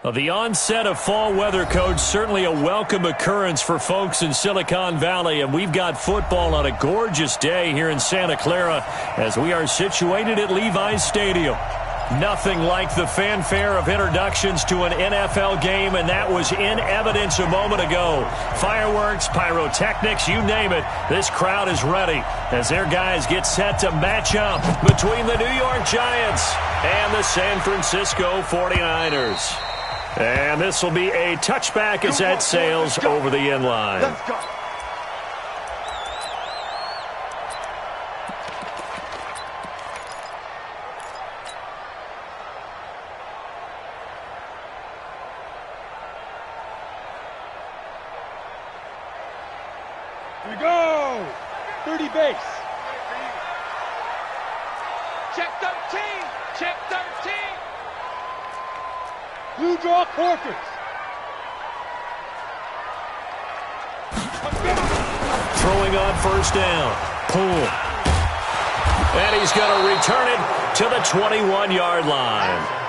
Well, the onset of fall weather, Coach, certainly a welcome occurrence for folks in Silicon Valley, and we've got football on a gorgeous day here in Santa Clara as we are situated at Levi's Stadium. Nothing like the fanfare of introductions to an NFL game, and that was in evidence a moment ago. Fireworks, pyrotechnics, you name it, this crowd is ready as their guys get set to match up between the New York Giants and the San Francisco 49ers. And this will be a touchback as that sails over the end line. Let's go. Here we go. 30 base. Check 13. Check 13. Blue draw Corkers. Throwing on first down. Pull. And he's going to return it to the 21-yard line.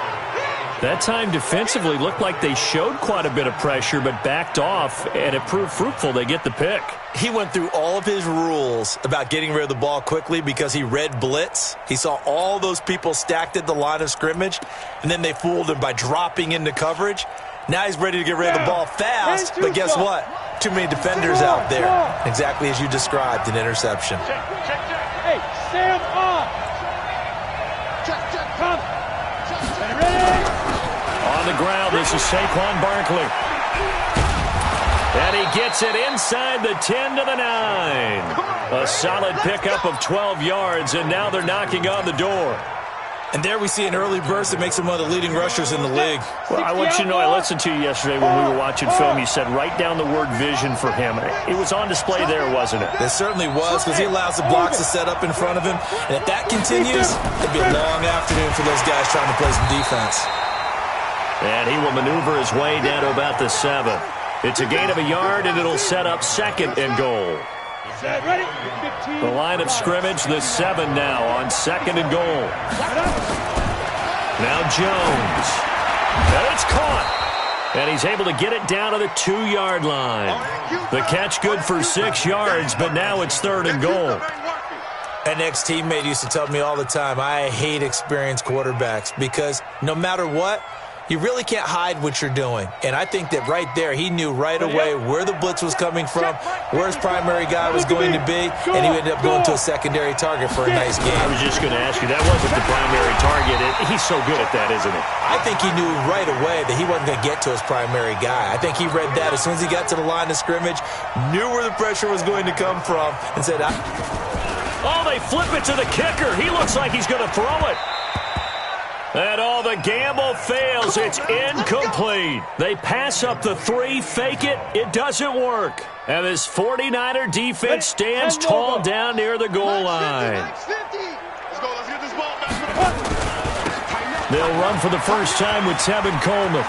That time defensively looked like they showed quite a bit of pressure but backed off, and it proved fruitful. They get the pick. He went through all of his rules about getting rid of the ball quickly because he read blitz. He saw all those people stacked at the line of scrimmage, and then they fooled him by dropping into coverage. Now he's ready to get rid of the ball fast, but guess what? Too many defenders out there. Exactly as you described, an interception. Hey, Sam on. Come. Ready? On the ground, this is Saquon Barkley. And he gets it inside the 10 to the 9. A solid pickup of 12 yards, and now they're knocking on the door. And there we see an early burst that makes him one of the leading rushers in the league. Well, I want you to know, I listened to you yesterday when we were watching film. You said write down the word vision for him. It was on display there, wasn't it? It certainly was, because he allows the blocks to set up in front of him. And if that continues, it'll be a long afternoon for those guys trying to play some defense. And he will maneuver his way down to about the 7. It's a gain of a yard, and it'll set up second and goal. The line of scrimmage, the 7 now on second and goal. Now Jones. And it's caught. And he's able to get it down to the 2-yard line. The catch good for 6 yards, but now it's third and goal. An ex-teammate used to tell me all the time, I hate experienced quarterbacks because no matter what, you really can't hide what you're doing. And I think that right there, he knew right away where the blitz was coming from, where his primary guy was going to be, and he ended up going to a secondary target for a nice game. I was just going to ask you, that wasn't the primary target. He's so good at that, isn't he? I think he knew right away that he wasn't going to get to his primary guy. I think he read that as soon as he got to the line of scrimmage, knew where the pressure was going to come from, and said, Oh, they flip it to the kicker. He looks like he's going to throw it. And the gamble fails. It's incomplete. They pass up the 3, fake it. It doesn't work. And this 49er defense stands tall down near the goal line. They'll run for the first time with Tevin Coleman.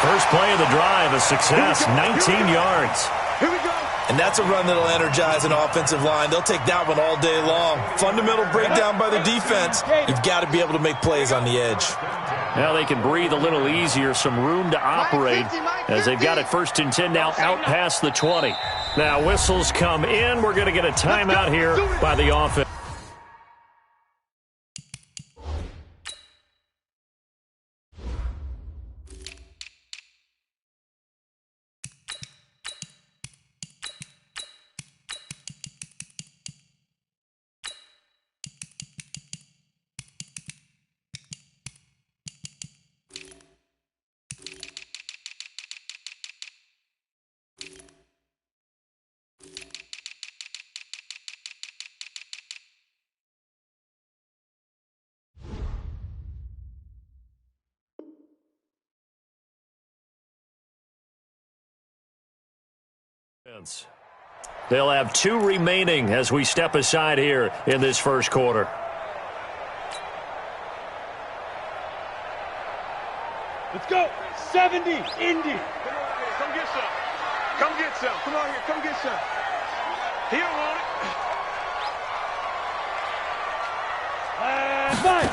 First play of the drive, a success, 19 yards. Here we go. And that's a run that'll energize an offensive line. They'll take that one all day long. Fundamental breakdown by the defense. You've got to be able to make plays on the edge. Now they can breathe a little easier, some room to operate as they've got it first and 10 now out past the 20. Now whistles come in. We're going to get a timeout here by the offense. They'll have 2 remaining as we step aside here in this first quarter. Let's go. 70, Indy. Come get some. Come get some. Come on here. Come get some. He don't want it. Five.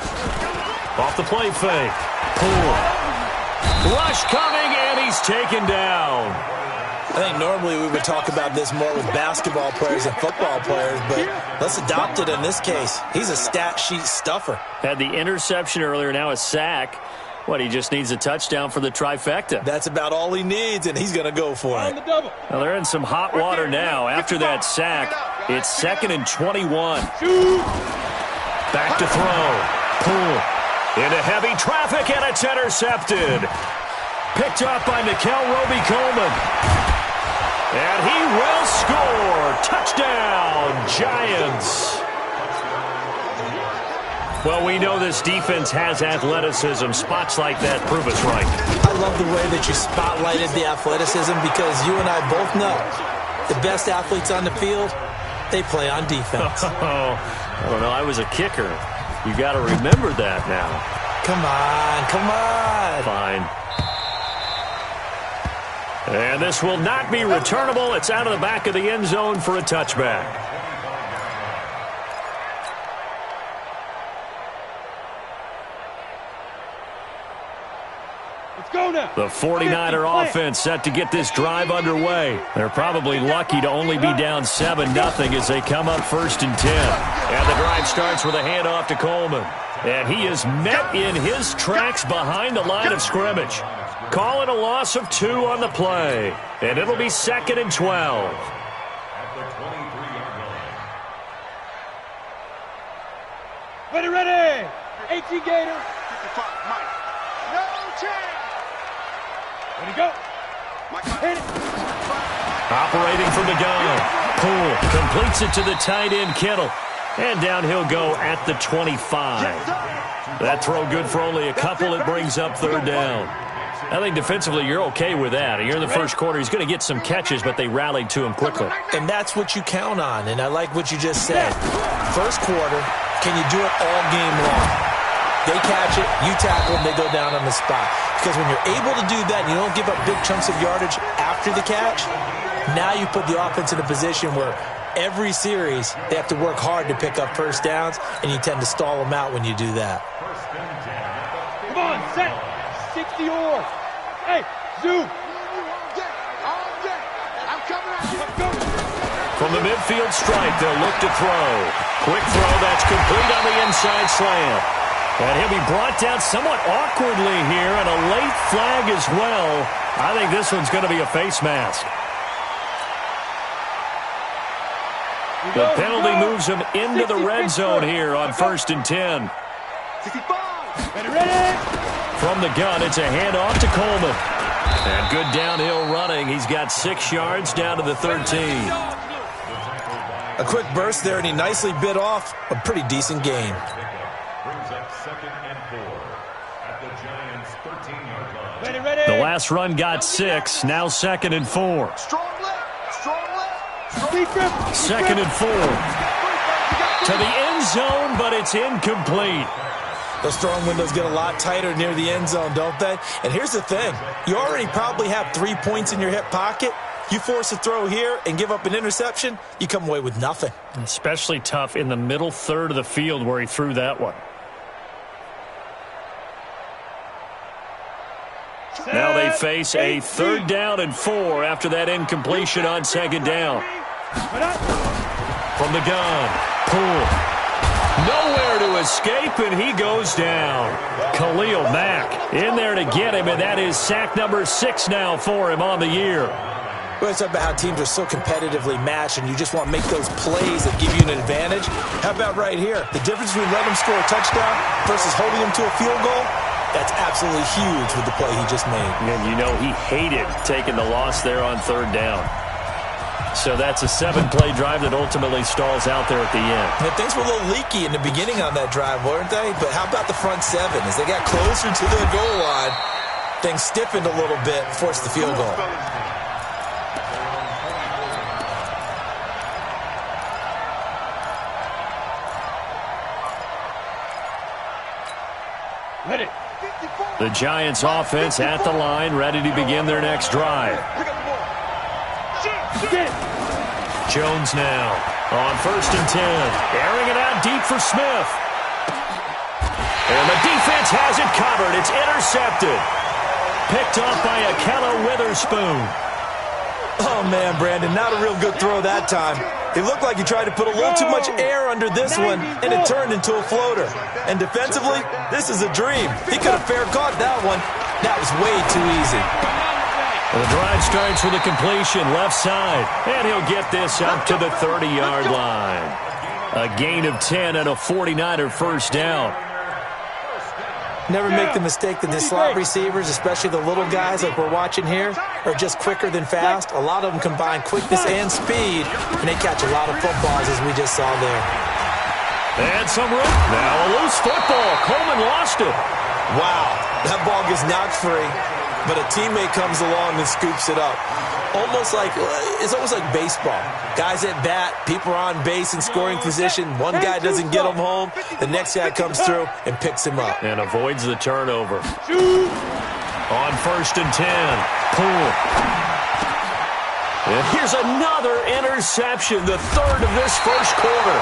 Off the play fake. Poole. Rush coming, and he's taken down. I think normally we would talk about this more with basketball players and football players, but let's adopt it in this case. He's a stat sheet stuffer. Had the interception earlier, now a sack. What, he just needs a touchdown for the trifecta. That's about all he needs, and he's going to go for it. Well, they're in some hot water now. After that sack, it's 2nd and 21. Back to throw. Poole into heavy traffic, and it's intercepted. Picked up by Nickel Roby-Coleman. And he will score. Touchdown, Giants. Well, we know this defense has athleticism. Spots like that prove us right. I love the way that you spotlighted the athleticism because you and I both know the best athletes on the field, they play on defense. I don't know. I was a kicker. You got to remember that now. Come on, come on. Fine. And this will not be returnable. It's out of the back of the end zone for a touchback. The 49er offense set to get this drive underway. They're probably lucky to only be down 7-0 as they come up 1st and 10. And the drive starts with a handoff to Coleman. And he is met in his tracks behind the line of scrimmage. Call it a loss of 2 on the play. And it'll be 2nd and 12. Ready. 18 Gator. 55, Mike. No chance. Ready, go. Hit it. Operating from the gun. Poole completes it to the tight end, Kittle. And down he'll go at the 25. That throw good for only a couple. It brings up 3rd down. I think defensively you're okay with that. Here in the first quarter, he's going to get some catches, but they rallied to him quickly. And that's what you count on, and I like what you just said. First quarter, can you do it all game long? They catch it, you tackle them, they go down on the spot. Because when you're able to do that and you don't give up big chunks of yardage after the catch, now you put the offense in a position where every series they have to work hard to pick up first downs, and you tend to stall them out when you do that. Come on, set. 60 or. Hey, zoom. I'm coming at you. Go. From the midfield stripe, they'll look to throw. Quick throw, that's complete on the inside slant. And he'll be brought down somewhat awkwardly here, and a late flag as well. I think this one's going to be a face mask. The penalty moves him into the red zone here on 1st and 10. 65. Ready. From the gun, it's a handoff to Coleman. And good downhill running. He's got 6 yards down to the 13. A quick burst there, and he nicely bit off a pretty decent gain. The last run got 6. Now 2nd and 4. Strong left. Strong left. 2nd and 4. To the end zone, but it's incomplete. Those throwing windows get a lot tighter near the end zone, don't they? And here's the thing. You already probably have 3 points in your hip pocket. You force a throw here and give up an interception, you come away with nothing. Especially tough in the middle third of the field where he threw that one. Now they face a 3rd down and 4 after that incompletion on 2nd down. From the gun, Poole. Nowhere to escape, and he goes down. Khalil Mack in there to get him, and that is sack number 6 now for him on the year. Well, it's about how teams are so competitively matched, and you just want to make those plays that give you an advantage. How about right here? The difference between letting them score a touchdown versus holding them to a field goal, that's absolutely huge with the play he just made. And you know he hated taking the loss there on 3rd down. So that's a 7-play drive that ultimately stalls out there at the end. And things were a little leaky in the beginning on that drive, weren't they? But how about the front 7? As they got closer to the goal line, things stiffened a little bit, forced the field goal. Ready. The Giants offense at the line, ready to begin their next drive. Jones now on 1st and 10. Airing it out deep for Smith. And the defense has it covered. It's intercepted. Picked off by Akella Witherspoon. Oh, man, Brandon, not a real good throw that time. It looked like he tried to put a little too much air under this one, and it turned into a floater. And defensively, this is a dream. He could have fair caught that one. That was way too easy. The drive starts with a completion left side, and he'll get this out to the 30-yard line. A gain of 10 and a 49er first down. Never make the mistake that the slot receivers, especially the little guys like we're watching here, are just quicker than fast. A lot of them combine quickness and speed, and they catch a lot of footballs, as we just saw there. And some room. Now a loose football. Coleman lost it. Wow, that ball gets knocked free, but a teammate comes along and scoops it up. It's almost like baseball. Guys at bat, people are on base in scoring position. One guy doesn't get him home. The next guy comes through and picks him up. And avoids the turnover. On 1st and 10. Poole. And here's another interception, the third of this first quarter.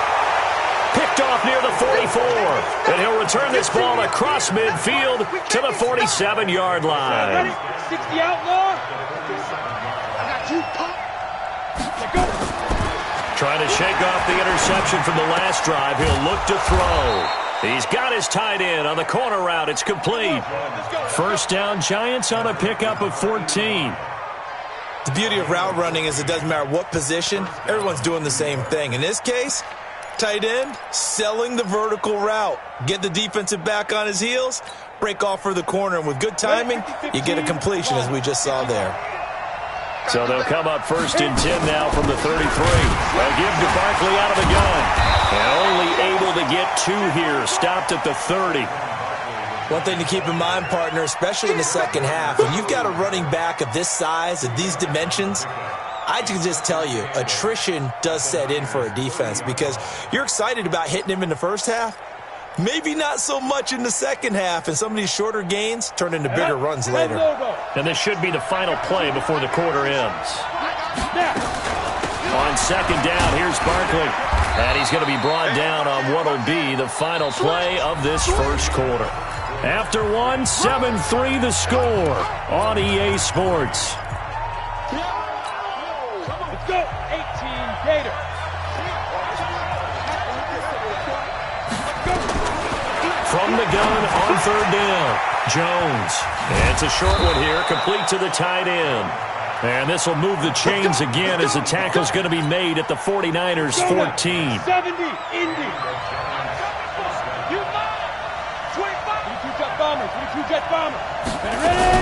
Picked off near the 44. And he'll return this ball across midfield to the 47-yard line. 60 outlaw. Trying to shake off the interception from the last drive. He'll look to throw. He's got his tight end on the corner route. It's complete. First down, Giants on a pickup of 14. The beauty of route running is it doesn't matter what position. Everyone's doing the same thing. In this case, tight end, selling the vertical route. Get the defensive back on his heels, break off for the corner. And with good timing, you get a completion, as we just saw there. So they'll come up 1st and 10 now from the 33. They'll give to Barkley out of the gun. And only able to get 2 here. Stopped at the 30. One thing to keep in mind, partner, especially in the second half, when you've got a running back of this size, of these dimensions, I can just tell you, attrition does set in for a defense because you're excited about hitting him in the first half. Maybe not so much in the second half, and some of these shorter gains turn into bigger runs later. And this should be the final play before the quarter ends. On 2nd down, here's Barkley. And he's going to be brought down on what will be the final play of this first quarter. After 1, 7-3 the score on EA Sports. Let's go, 18 Gator. From the gun on 3rd down, Jones. And it's a short one here, complete to the tight end. And this will move the chains again as the tackle's going to be made at the 49ers' 14. 70, Indy. 22 jet bombers, 22 jet bombers. Ready?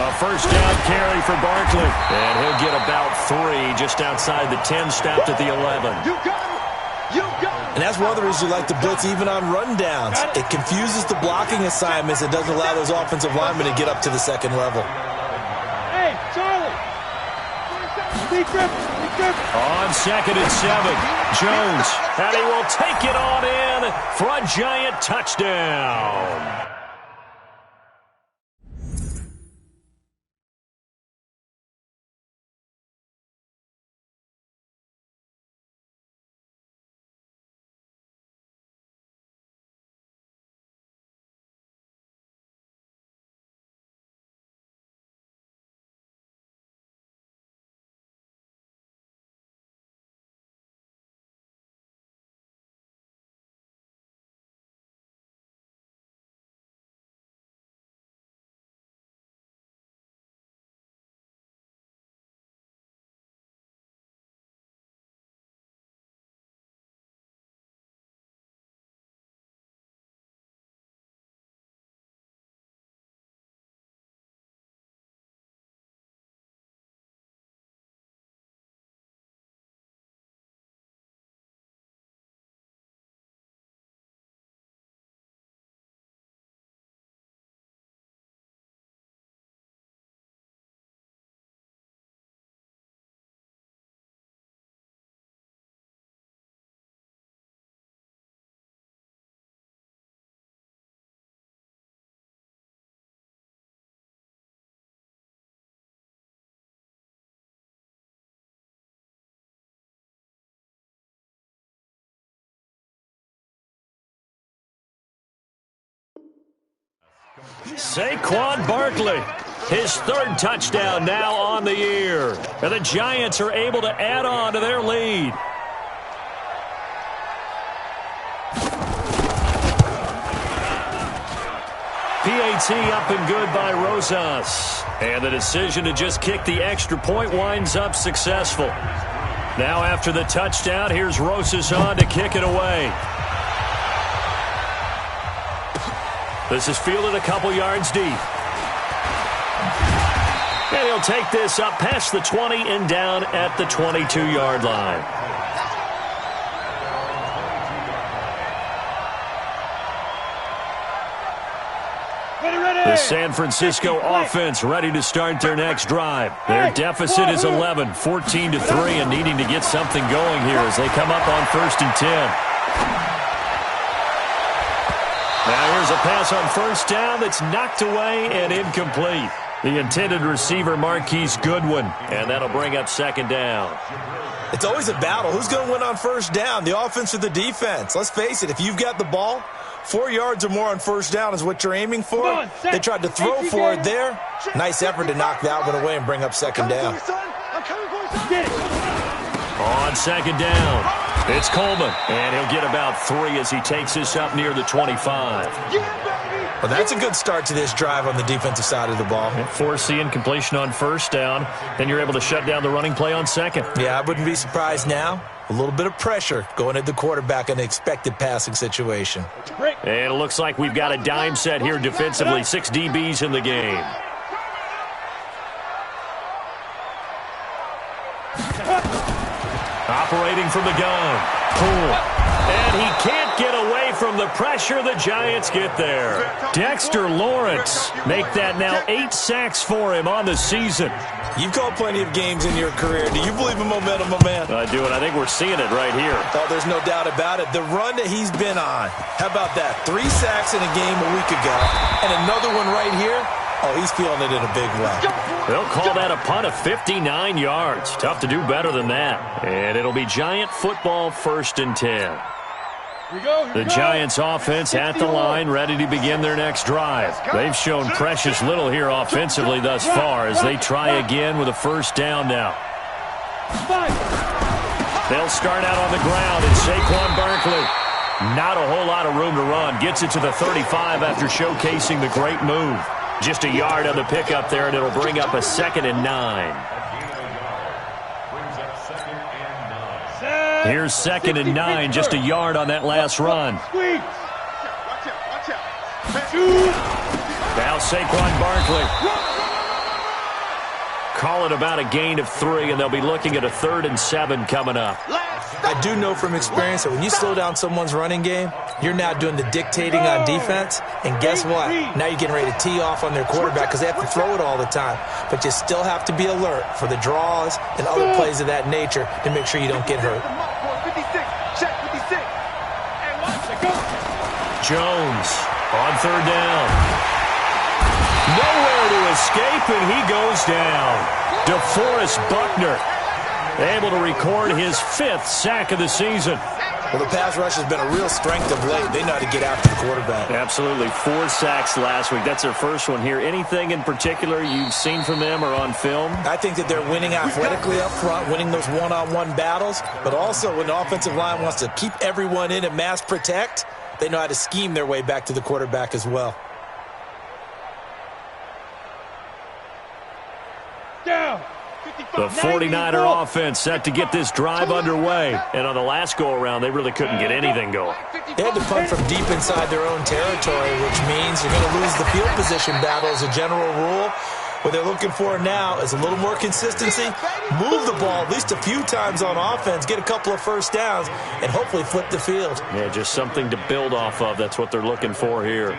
A first down carry for Barkley. And he'll get about 3 just outside the 10, stopped at the 11. You got it. You got it. And that's one of the reasons you like to blitz even on rundowns. It confuses the blocking assignments. It doesn't allow those offensive linemen to get up to the second level. Hey, Charlie. Be grip. On 2nd and 7, Jones. And he will take it on in for a Giant touchdown. Saquon Barkley, his third touchdown now on the year. And the Giants are able to add on to their lead. PAT up and good by Rosas. And the decision to just kick the extra point winds up successful. Now after the touchdown, here's Rosas on to kick it away. This is fielded a couple yards deep. And he'll take this up past the 20 and down at the 22-yard line. The San Francisco offense ready to start their next drive. Their deficit is 11, 14-3, and needing to get something going here as they come up on 1st and 10. Now here's a pass on first down that's knocked away and incomplete. The intended receiver, Marquise Goodwin, and that'll bring up 2nd down. It's always a battle. Who's going to win on first down, the offense or the defense? Let's face it, if you've got the ball, 4 yards or more on first down is what you're aiming for. They tried to throw for it there. Nice effort to knock that one away and bring up 2nd down. On 2nd down, it's Coleman, and he'll get about 3 as he takes this up near the 25. Well, that's a good start to this drive on the defensive side of the ball. Force the incompletion on first down, then you're able to shut down the running play on 2nd. Yeah, I wouldn't be surprised now. A little bit of pressure going at the quarterback in an expected passing situation. And it looks like we've got a dime set here defensively. 6 DBs in the game. Operating from the gun. Poole. And he can't get away from the pressure. The Giants get there. Dexter Lawrence make that now 8 sacks for him on the season. You've called plenty of games in your career. Do you believe in momentum, my man? I do, and I think we're seeing it right here. Oh, there's no doubt about it. The run that he's been on. How about that? 3 sacks in a game a week ago, and another one right here. Oh, he's feeling it in a big way. They'll call that a punt of 59 yards. Tough to do better than that. And it'll be Giant football 1st and 10. The Giants offense at the line, ready to begin their next drive. They've shown precious little here offensively thus far as they try again with a first down now. They'll start out on the ground, and Saquon Barkley, not a whole lot of room to run. Gets it to the 35 after showcasing the great move. Just a yard on the pickup there, and it'll bring up a 2nd and 9. Here's 2nd and 9, just a yard on that last run. Now Saquon Barkley. Call it about a gain of 3, and they'll be looking at a 3rd and 7 coming up. I do know from experience that when you slow down someone's running game, you're now doing the dictating on defense. And guess what? Now you're getting ready to tee off on their quarterback because they have to throw it all the time. But you still have to be alert for the draws and other plays of that nature to make sure you don't get hurt. Jones on 3rd down. Nowhere to escape, and he goes down. DeForest Buckner able to record his 5th sack of the season. Well, the pass rush has been a real strength of late. They know how to get after the quarterback. Absolutely. 4 sacks last week. That's their first one here. Anything in particular you've seen from them or on film? I think that they're winning athletically up front, winning those one-on-one battles, but also when the offensive line wants to keep everyone in and mass protect, they know how to scheme their way back to the quarterback as well. Down. The 49er offense set to get this drive underway. And on the last go-around, they really couldn't get anything going. They had to punt from deep inside their own territory, which means you're going to lose the field position battle as a general rule. What they're looking for now is a little more consistency, move the ball at least a few times on offense, get a couple of first downs, and hopefully flip the field. Yeah, just something to build off of. That's what they're looking for here.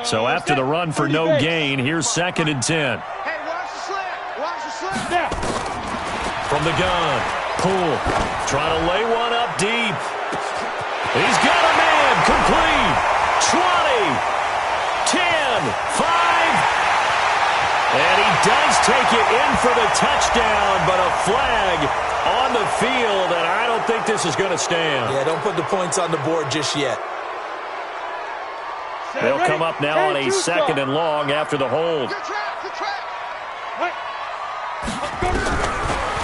So after the run for no gain, here's 2nd and 10. From the gun, Poole trying to lay one up deep. He's got a man, complete. 20, 10, 5. And he does take it in for the touchdown, but a flag on the field, and I don't think this is going to stand. Yeah, don't put the points on the board just yet. They'll come up now on a second and long after the hold.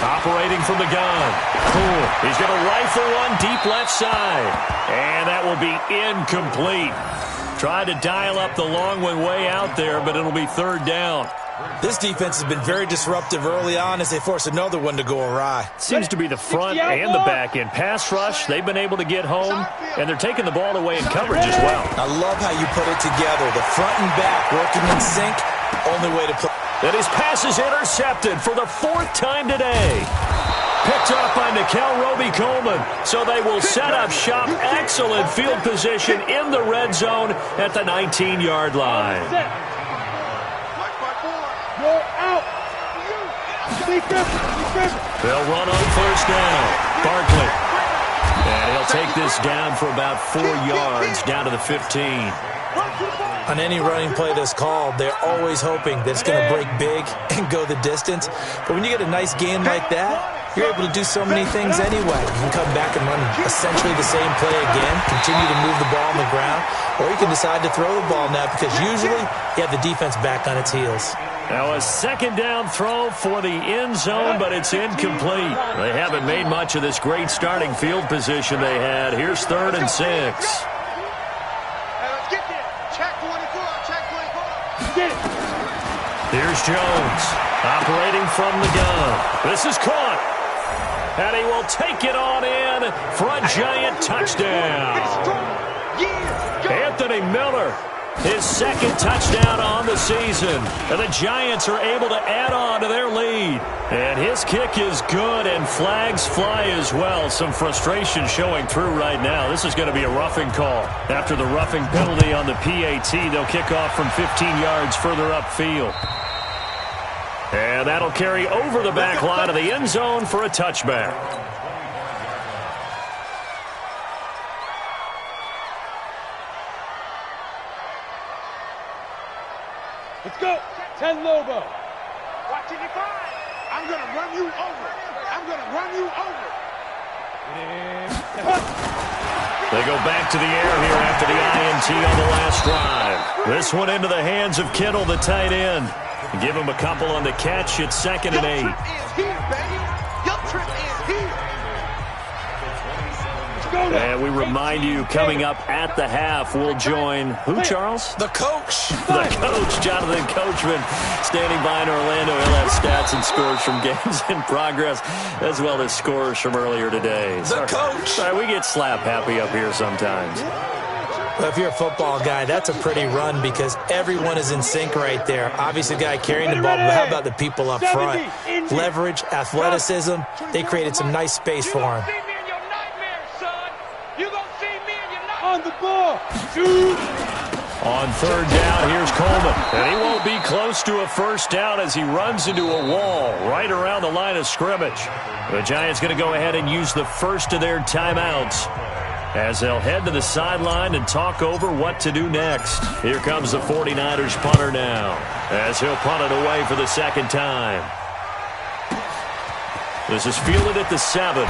Operating from the gun. Cool. He's going to rifle one deep left side. And that will be incomplete. Tried to dial up the long one way out there, but it'll be third down. This defense has been very disruptive early on as they force another one to go awry. Seems to be the front and the back end. Pass rush, they've been able to get home, and they're taking the ball away in coverage as well. I love how you put it together. The front and back working in sync, only way to play. And his pass is intercepted for the fourth time today. Picked up by Nikel Roby-Coleman. So they will set up shop. Excellent field position in the red zone at the 19-yard line. You're out. They'll run on first down. Barkley. And he'll take this down for about 4 yards down to the 15. On any running play that's called, they're always hoping that it's going to break big and go the distance. But when you get a nice gain like that, you're able to do so many things anyway. You can come back and run essentially the same play again, continue to move the ball on the ground, or you can decide to throw the ball now because usually you have the defense back on its heels. Now a second down throw for the end zone, but it's incomplete. They haven't made much of this great starting field position they had. Here's 3rd and 6. Here's Jones, operating from the gun. This is caught. And he will take it on in for a giant touchdown. Anthony Miller, his second touchdown on the season. And the Giants are able to add on to their lead. And his kick is good, and flags fly as well. Some frustration showing through right now. This is going to be a roughing call. After the roughing penalty on the PAT, they'll kick off from 15 yards further upfield. And that'll carry over the back line of the end zone for a touchback. Let's go. 10 Lobo. Watching your five. I'm going to run you over. I'm going to run you over. They go back to the air here after the INT on the last drive. This one into the hands of Kittle, the tight end. Give him a couple on the catch. It's 2nd and 8. Your trip is here, baby. Your trip is here. And we remind you, coming up at the half, we'll join who, Charles? The coach. The coach, Jonathan Coachman, standing by in Orlando. He'll have stats and scores from games in progress, as well as scores from earlier today. The coach. Sorry, we get slap happy up here sometimes. Well, if you're a football guy, that's a pretty run because everyone is in sync right there. Obviously, the guy carrying the ball, but how about the people up front? Leverage, athleticism, they created some nice space for him. On the ball. Shoot. On 3rd down, here's Coleman. And he won't be close to a first down as he runs into a wall right around the line of scrimmage. The Giants going to go ahead and use the first of their timeouts as they'll head to the sideline and talk over what to do next. Here comes the 49ers punter now as he'll punt it away for the second time. This is fielded at the 7.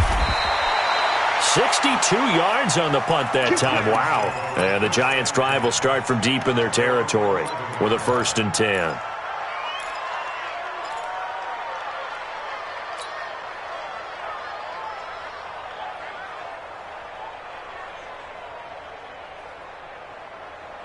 62 yards on the punt that time. Wow. And the Giants' drive will start from deep in their territory with a 1st and 10.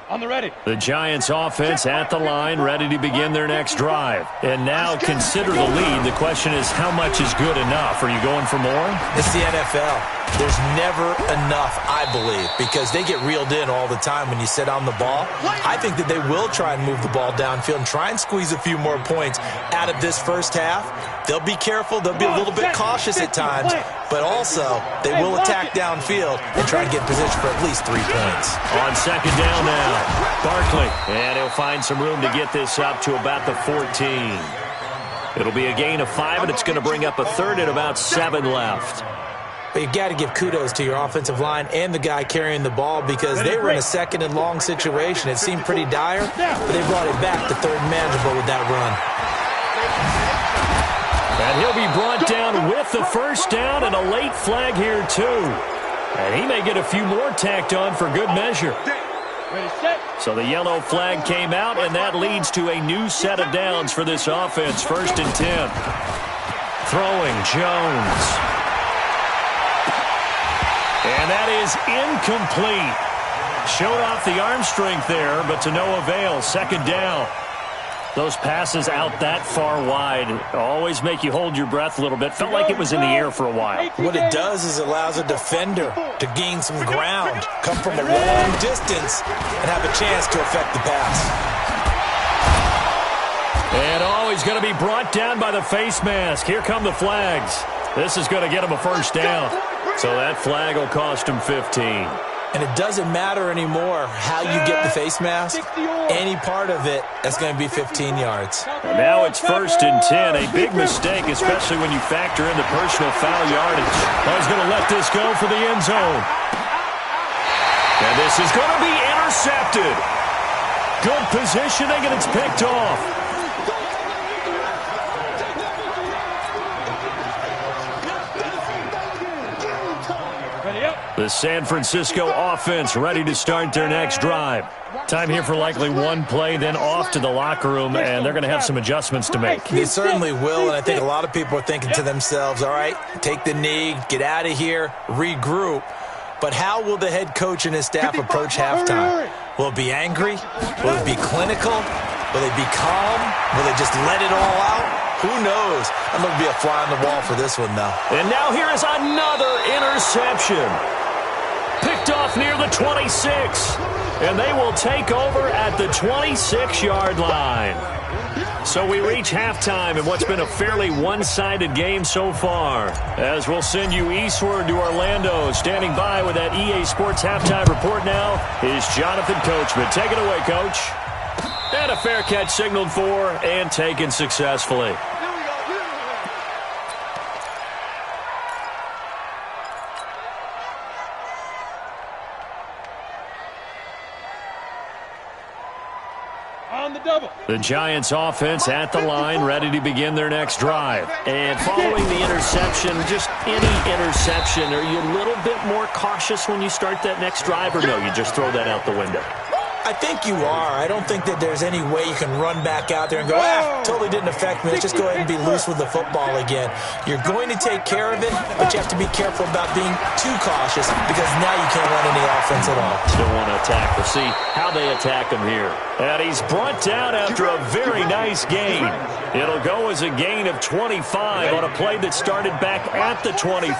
On the ready. The Giants offense at the line, ready to begin their next drive. And now consider the lead. The question is, how much is good enough? Are you going for more? It's the NFL. There's never enough, I believe, because they get reeled in all the time when you sit on the ball. I think that they will try and move the ball downfield and try and squeeze a few more points out of this first half. They'll be careful. They'll be a little bit cautious at times, but also they will attack downfield and try and get in position for at least 3 points. On 2nd down now, Barkley. And he'll find some room to get this up to about the 14. It'll be a gain of 5, and it's going to bring up a 3rd and about 7 left. But you got to give kudos to your offensive line and the guy carrying the ball because they were in a 2nd and long situation. It seemed pretty dire, but they brought it back to 3rd and manageable with that run. And he'll be brought down with the first down and a late flag here, too. And he may get a few more tacked on for good measure. Ready, set. So the yellow flag came out, and that leads to a new set of downs for this offense. 1st and 10. Throwing, Jones. And that is incomplete. Showed off the arm strength there, but to no avail. 2nd down. Those passes out that far wide always make you hold your breath a little bit. Felt like it was in the air for a while. What it does is allows a defender to gain some ground, come from a long distance, and have a chance to affect the pass. And he's going to be brought down by the face mask. Here come the flags. This is going to get him a 1st down. So that flag will cost him 15. And it doesn't matter anymore how you get the face mask. Any part of it, that's going to be 15 yards. And now it's 1st and 10. A big mistake, especially when you factor in the personal foul yardage. He's going to let this go for the end zone. And this is going to be intercepted. Good positioning, and it's picked off. The San Francisco offense ready to start their next drive. Time here for likely one play, then off to the locker room, and they're going to have some adjustments to make. They certainly will, and I think a lot of people are thinking to themselves, all right, take the knee, get out of here, regroup. But how will the head coach and his staff approach halftime? Will it be angry? Will it be clinical? Will they be calm? Will they just let it all out? Who knows? I'm going to be a fly on the wall for this one, though. And now here is another interception. Picked off near the 26. And they will take over at the 26-yard line. So we reach halftime in what's been a fairly one-sided game so far. As we'll send you eastward to Orlando. Standing by with that EA Sports halftime report now is Jonathan Coachman. Take it away, Coach. And a fair catch signaled for and taken successfully. On the double. The Giants offense at the line, ready to begin their next drive. And following the interception, just any interception, are you a little bit more cautious when you start that next drive, or no, you just throw that out the window? I think you are. I don't think that there's any way you can run back out there and go, totally didn't affect me. Let's just go ahead and be loose with the football again. You're going to take care of it, but you have to be careful about being too cautious because now you can't run any offense at all. Still want to attack. We'll see how they attack him here. And he's brought down after a very nice gain. It'll go as a gain of 25 on a play that started back at the 25.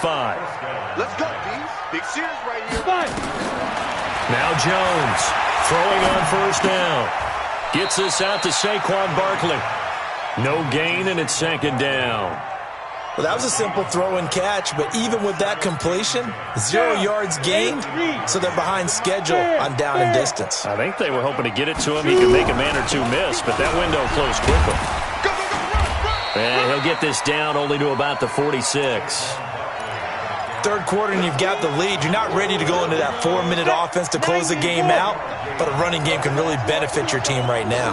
Let's go, B. Big series right here. Now Jones. Throwing on 1st down. Gets this out to Saquon Barkley. No gain, and it's 2nd down. Well, that was a simple throw and catch, but even with that completion, 0 yards gained, so they're behind schedule on down and distance. I think they were hoping to get it to him. He could make a man or two miss, but that window closed quickly. And he'll get this down only to about the 46. 3rd quarter and you've got the lead. You're not ready to go into that 4-minute offense to close the game out, but a running game can really benefit your team right now.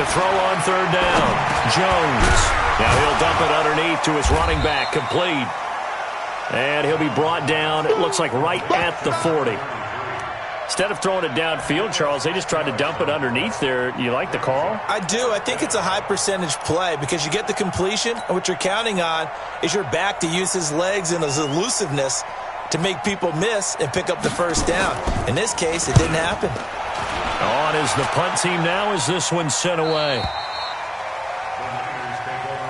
To throw on 3rd down, Jones. Now he'll dump it underneath to his running back, complete. And he'll be brought down, it looks like right at the 40. Instead of throwing it downfield, Charles, they just tried to dump it underneath there. You like the call? I do. I think it's a high percentage play because you get the completion, and what you're counting on is your back to use his legs and his elusiveness to make people miss and pick up the 1st down. In this case, it didn't happen. On is the punt team now as this one's sent away.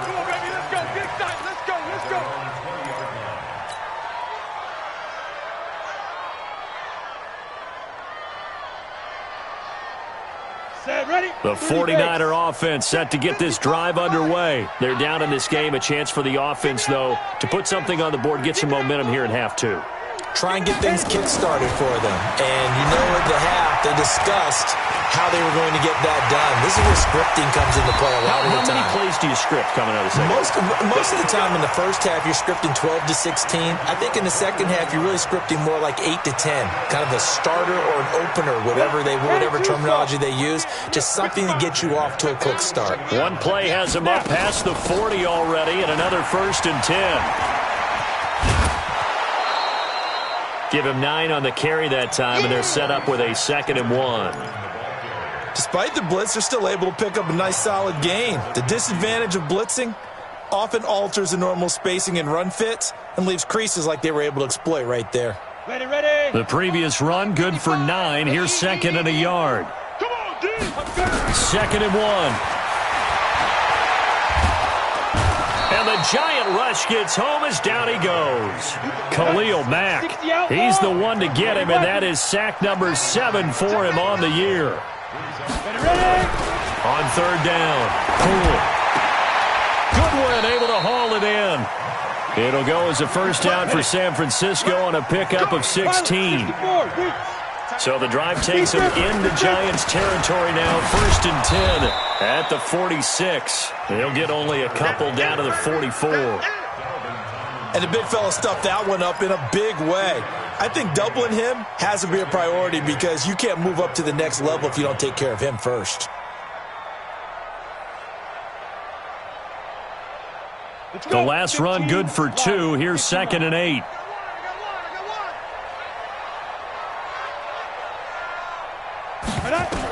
Come on, baby. Let's go. Get excited. Let's go. Let's go. Ready? The 49er offense set to get this drive underway. They're down in this game. A chance for the offense, though, to put something on the board, get some momentum here in half 2. Try and get things kick-started for them. And you know at the half, they discussed how they were going to get that done. This is where scripting comes into play a lot of the time. How many plays do you script coming out of the second? Most of the time in the first half, you're scripting 12 to 16. I think in the second half, you're really scripting more like 8 to 10. Kind of a starter or an opener, whatever terminology they use. Just something to get you off to a quick start. One play has him up past the 40 already, and another 1st and 10. Give him 9 on the carry that time, and they're set up with a 2nd and 1. Despite the blitz, they're still able to pick up a nice solid gain. The disadvantage of blitzing often alters the normal spacing and run fits and leaves creases like they were able to exploit right there. Ready, ready. The previous run, good for 9. Here's 2nd and a yard. Come on, D. 2nd and 1. And the giant rush gets home as down he goes. Khalil Mack, he's the one to get him, and that is sack number 7 for him on the year. Ready, ready. On 3rd down, Poole. Goodwin able to haul it in. It'll go as a first down for San Francisco on a pickup of 16. So the drive takes them into Giants territory now. 1st and 10 at the 46. They'll get only a couple down to the 44. And the big fella stuffed that one up in a big way. I think doubling him has to be a priority because you can't move up to the next level if you don't take care of him first. The last run good for 2. Here's 2nd and 8.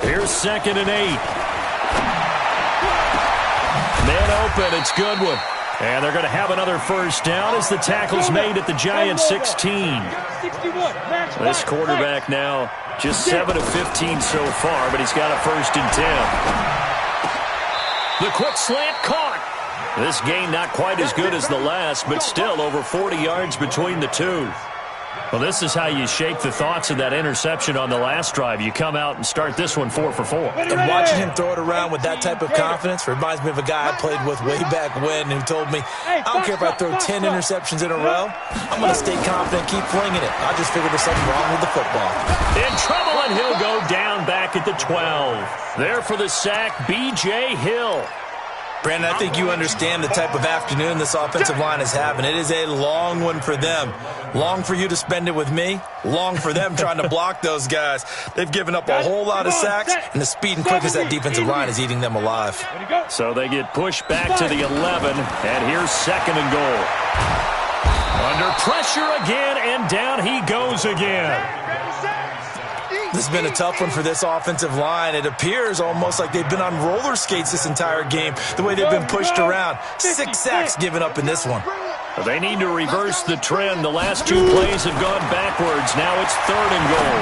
Here's 2nd and 8. Man open, it's Goodwin. And they're going to have another first down as the tackle's made at the Giants 16. This quarterback now just 7 of 15 so far, but he's got a 1st and 10. The quick slant caught. This gain not quite as good as the last, but still over 40 yards between the two. Well, this is how you shake the thoughts of that interception on the last drive. You come out and start this one 4 for 4. And watching him throw it around with that type of confidence reminds me of a guy I played with way back when who told me, I don't care if I throw 10 interceptions in a row, I'm going to stay confident, keep flinging it. I just figured there's something wrong with the football. In trouble, and he'll go down back at the 12. There for the sack, B.J. Hill. Brandon, I think you understand the type of afternoon this offensive line is having. It is a long one for them. Long for you to spend it with me. Long for them trying to block those guys. They've given up a whole lot of sacks, and the speed and quickness of that defensive line is eating them alive. So they get pushed back to the 11, and here's 2nd and goal. Under pressure again, and down he goes again. This has been a tough one for this offensive line. It appears almost like they've been on roller skates this entire game, the way they've been pushed around. 6 sacks given up in this one. They need to reverse the trend. The last 2 plays have gone backwards. Now it's 3rd and goal.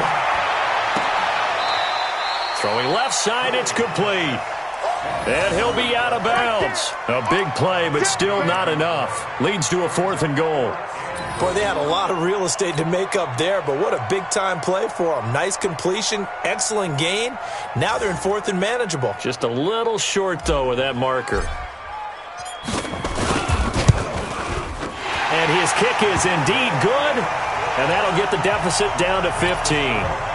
Throwing left side, it's complete. And he'll be out of bounds. A big play, but still not enough. Leads to a 4th and goal. Boy, they had a lot of real estate to make up there, but what a big-time play for them. Nice completion, excellent gain. Now they're in 4th and manageable. Just a little short, though, with that marker. And his kick is indeed good, and that'll get the deficit down to 15.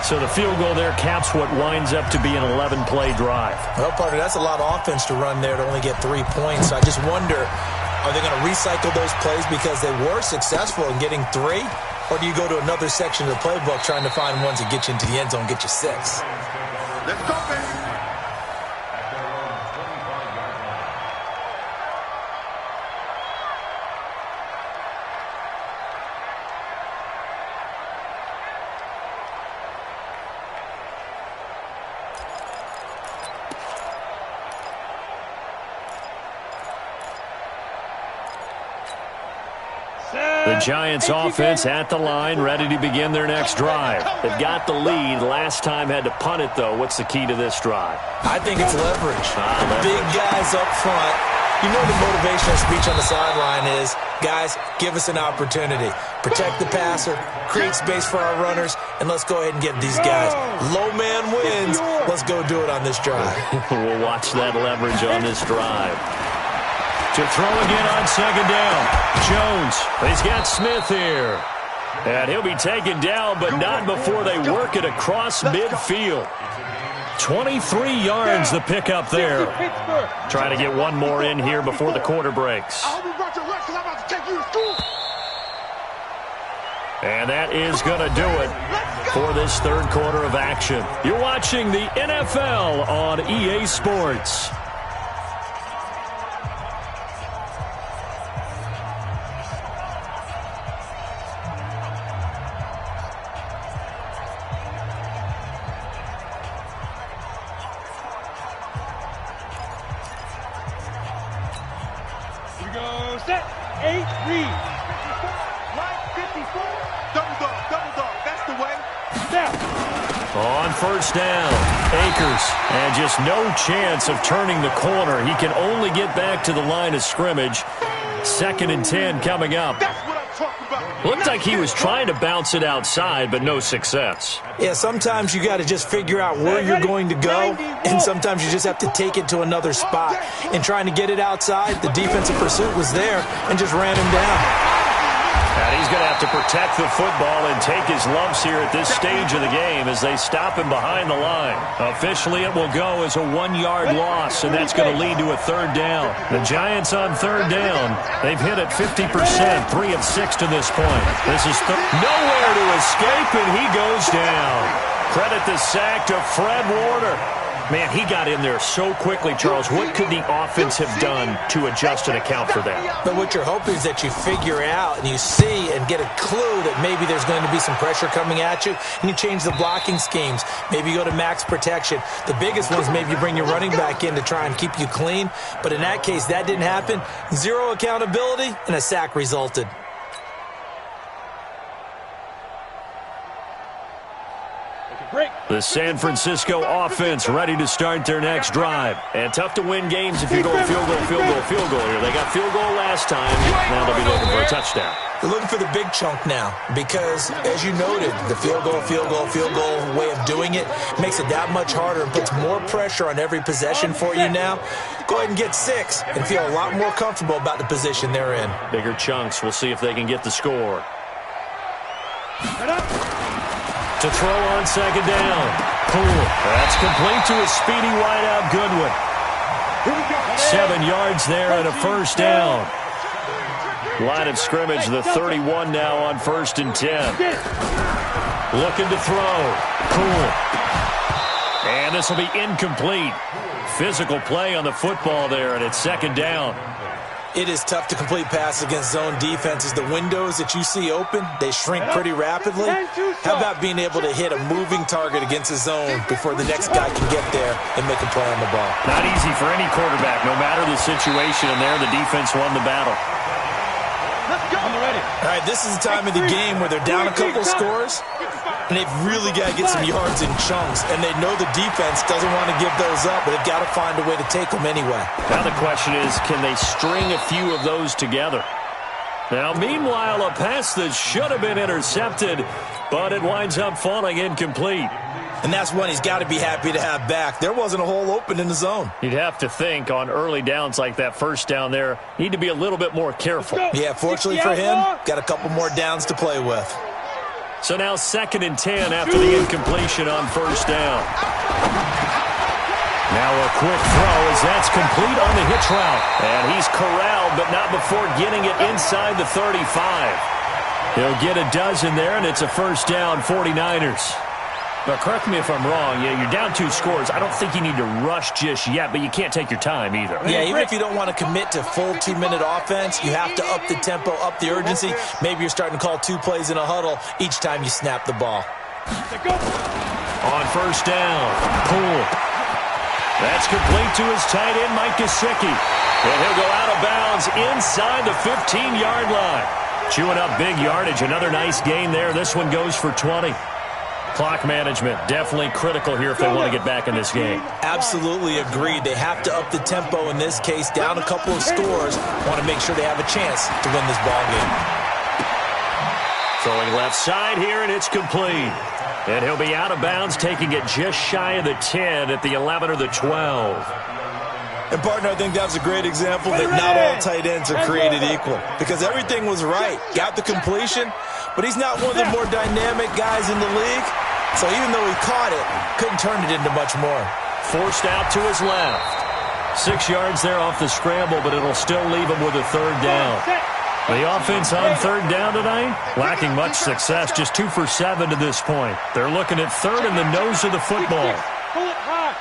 So the field goal there caps what winds up to be an 11-play drive. Well, partner, that's a lot of offense to run there to only get 3 points. I just wonder, are they going to recycle those plays because they were successful in getting 3? Or do you go to another section of the playbook trying to find ones that get you into the end zone, get you 6? Let's go, baby. The Giants offense at the line, ready to begin their next drive. They've got the lead. Last time had to punt it, though. What's the key to this drive? I think it's leverage. Big guys up front. You know the motivational speech on the sideline is, guys, give us an opportunity. Protect the passer, create space for our runners, and let's go ahead and get these guys. Low man wins. Let's go do it on this drive. We'll watch that leverage on this drive. To throw again on 2nd down. Jones, he's got Smith here. And he'll be taken down, but not before they work it across midfield. 23 yards the pickup there. Trying to get one more in here before the quarter breaks. And that is going to do it for this 3rd quarter of action. You're watching the NFL on EA Sports. Here we go. Set. 8, read. Right, 54. Double dog. That's the way. Snap. On first down, Akers, and just no chance of turning the corner. He can only get back to the line of scrimmage. 2nd and 10 coming up. That's what I'm talking about. Looked like he was trying to bounce it outside, but no success. Yeah, sometimes you got to just figure out where you're going to go, and sometimes you just have to take it to another spot. And trying to get it outside, the defensive pursuit was there and just ran him down. And he's going to have to protect the football and take his lumps here at this stage of the game as they stop him behind the line. Officially, it will go as a 1-yard loss, and that's going to lead to a 3rd down. The Giants on 3rd down. They've hit it 50%, 3 of 6 to this point. This is nowhere to escape, and he goes down. Credit the sack to Fred Warner. Man, he got in there so quickly, Charles. What could the offense have done to adjust and account for that? But what you're hoping is that you figure out and you see and get a clue that maybe there's going to be some pressure coming at you, and you change the blocking schemes. Maybe you go to max protection. The biggest one is maybe you bring your running back in to try and keep you clean. But in that case, that didn't happen. 0 accountability, and a sack resulted. The San Francisco offense ready to start their next drive. And tough to win games if you're going field goal here. They got field goal last time. Now they'll be looking for a touchdown. They're looking for the big chunk now because, as you noted, the field goal way of doing it makes it that much harder and puts more pressure on every possession for you now. Go ahead and get 6 and feel a lot more comfortable about the position they're in. Bigger chunks. We'll see if they can get the score. To throw on 2nd down. Cool. That's complete to a speedy wideout Goodwin. 7 yards there and a 1st down. Line of scrimmage, the 31 now on 1st and 10. Looking to throw. Cool. And this will be incomplete. Physical play on the football there, and it's 2nd down. It is tough to complete passes against zone defenses. The windows that you see open, they shrink pretty rapidly. How about being able to hit a moving target against a zone before the next guy can get there and make a play on the ball? Not easy for any quarterback, no matter the situation, and there the defense won the battle. All right, this is the time of the game where they're down a couple scores, and they've really got to get some yards in chunks, and they know the defense doesn't want to give those up, but they've got to find a way to take them anyway. Now the question is, can they string a few of those together? Now, meanwhile, a pass that should have been intercepted, but it winds up falling incomplete. And that's one he's got to be happy to have back. There wasn't a hole open in the zone. You'd have to think on early downs like that 1st down there, need to be a little bit more careful. Yeah, fortunately for him, got a couple more downs to play with. So now 2nd and 10 after the incompletion on 1st down. Now a quick throw as that's complete on the hitch route. And he's corralled, but not before getting it inside the 35. He'll get a dozen there, and it's a 1st down, 49ers. But correct me if I'm wrong, you're down 2 scores. I don't think you need to rush just yet, but you can't take your time either. Yeah, even if you don't want to commit to full 2-minute offense, you have to up the tempo, up the urgency. Maybe you're starting to call 2 plays in a huddle each time you snap the ball. On 1st down, Poole. That's complete to his tight end, Mike Gesicki. And he'll go out of bounds inside the 15-yard line. Chewing up big yardage. Another nice gain there. This one goes for 20. Clock management definitely critical here if they want to get back in this game. Absolutely agreed. They have to up the tempo in this case, down a couple of scores. Want to make sure they have a chance to win this ball game. Throwing left side here, and it's complete. And he'll be out of bounds, taking it just shy of the 10 at the 11 or the 12. And, partner, I think that was a great example that not all tight ends are created equal. Because everything was right. Got the completion, but he's not one of the more dynamic guys in the league. So even though he caught it, couldn't turn it into much more. Forced out to his left. 6 yards there off the scramble, but it'll still leave him with a 3rd down. The offense on 3rd down tonight, lacking much success, just 2 for 7 to this point. They're looking at 3rd in the nose of the football. Pull it high.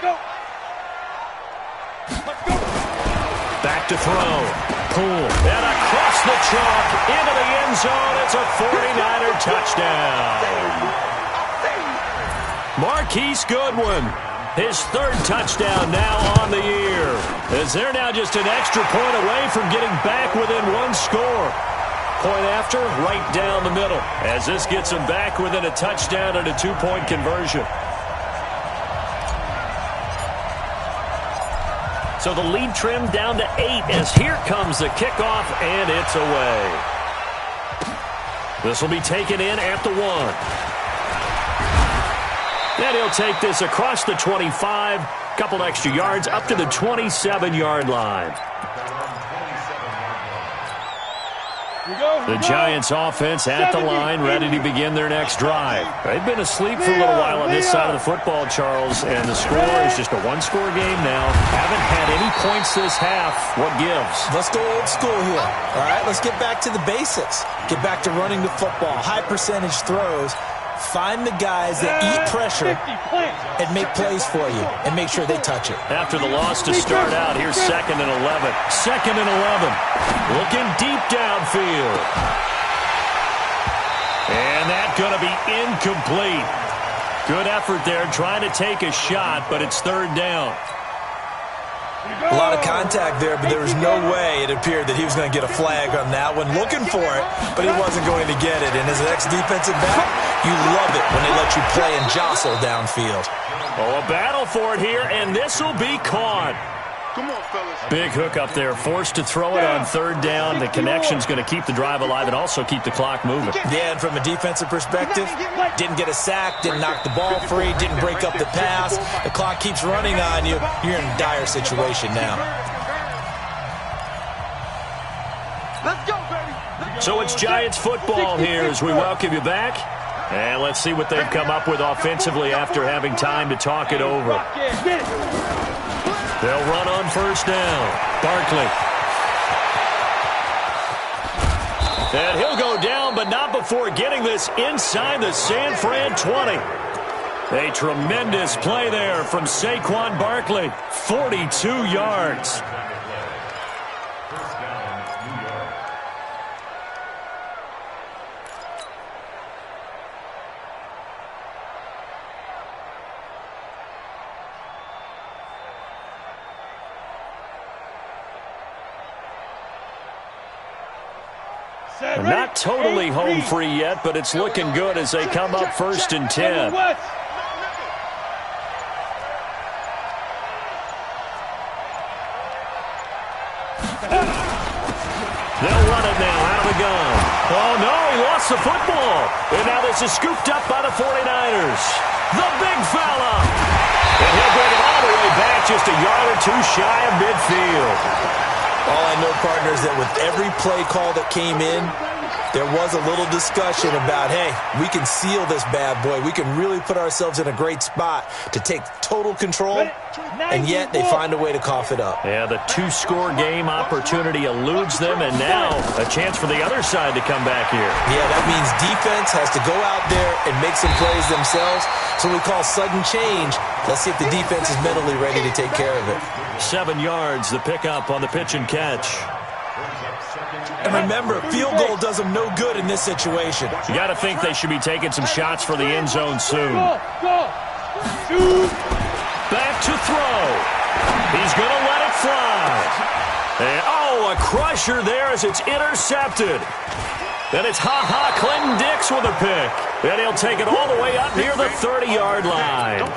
Go. Back to throw. Poole. And across the chalk into the end zone. It's a 49er touchdown. Marquise Goodwin. His third touchdown now on the year, as they're now just an extra point away from getting back within one score. Point after, right down the middle, as this gets them back within a touchdown and a 2-point conversion. So the lead trimmed down to 8 as here comes the kickoff, and it's away. This will be taken in at the 1. And he'll take this across the 25, couple extra yards up to the 27-yard line. The Giants offense at the line, ready to begin their next drive. They've been asleep for a little while on this side of the football, Charles, and the score is just a one-score game now. Haven't had any points this half. What gives? Let's go old school here. All right, let's get back to the basics. Get back to running the football, high percentage throws. Find the guys that eat pressure and make plays for you and make sure they touch it. After the loss to start out, here's 2nd and 11. 2nd and 11. Looking deep downfield. And that's going to be incomplete. Good effort there trying to take a shot, but it's 3rd down. A lot of contact there, but there was no way it appeared that he was going to get a flag on that one. Looking for it, but he wasn't going to get it. And as an ex-defensive back, you love it when they let you play and jostle downfield. Oh, a battle for it here, and this will be caught. Come on, fellas. Big hook up there, forced to throw it on 3rd down. The connection's going to keep the drive alive and also keep the clock moving. Yeah, and from a defensive perspective, didn't get a sack, didn't knock the ball free, didn't break up the pass. The clock keeps running on you. You're in a dire situation now. Let's go, baby. So it's Giants football here as we welcome you back. And let's see what they've come up with offensively after having time to talk it over. They'll run on 1st down. Barkley. And he'll go down, but not before getting this inside the San Fran 20. A tremendous play there from Saquon Barkley. 42 yards. Not totally home free yet, but it's looking good as they come up 1st and 10. They'll run it now out of the gun. Oh, no, he lost the football. And now this is scooped up by the 49ers. The big fella. And he'll bring it all the way back just a yard or two shy of midfield. All I know, partners, that with every play call that came in, there was a little discussion about, hey, we can seal this bad boy. We can really put ourselves in a great spot to take total control, and yet they find a way to cough it up. Yeah, the 2-score game opportunity eludes them, and now a chance for the other side to come back here. Yeah, that means defense has to go out there and make some plays themselves. So we call sudden change. Let's see if the defense is mentally ready to take care of it. 7 yards, the pickup on the pitch and catch. And remember, field goal does them no good in this situation. You got to think they should be taking some shots for the end zone soon. Back to throw. He's going to let it fly. And, oh, a crusher there as it's intercepted. Then it's Clinton Dix with a pick. And he'll take it all the way up near the 30-yard line.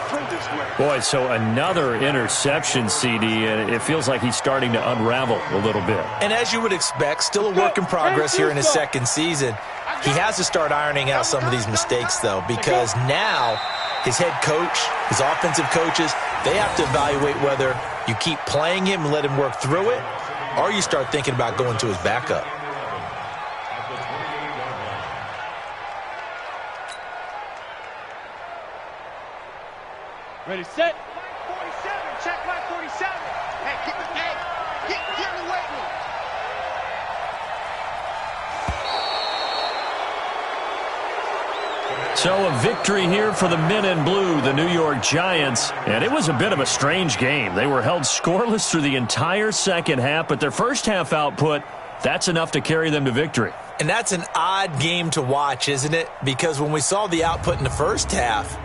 Boy, so another interception, CD, and it feels like he's starting to unravel a little bit. And as you would expect, still a work in progress here in his 2nd season. He has to start ironing out some of these mistakes, though, because now his head coach, his offensive coaches, they have to evaluate whether you keep playing him and let him work through it, or you start thinking about going to his backup. Ready, set. 47, check line 47. Hey, get in the weight room. So a victory here for the men in blue, the New York Giants. And it was a bit of a strange game. They were held scoreless through the entire 2nd half, but their first half output, that's enough to carry them to victory. And that's an odd game to watch, isn't it? Because when we saw the output in the first half,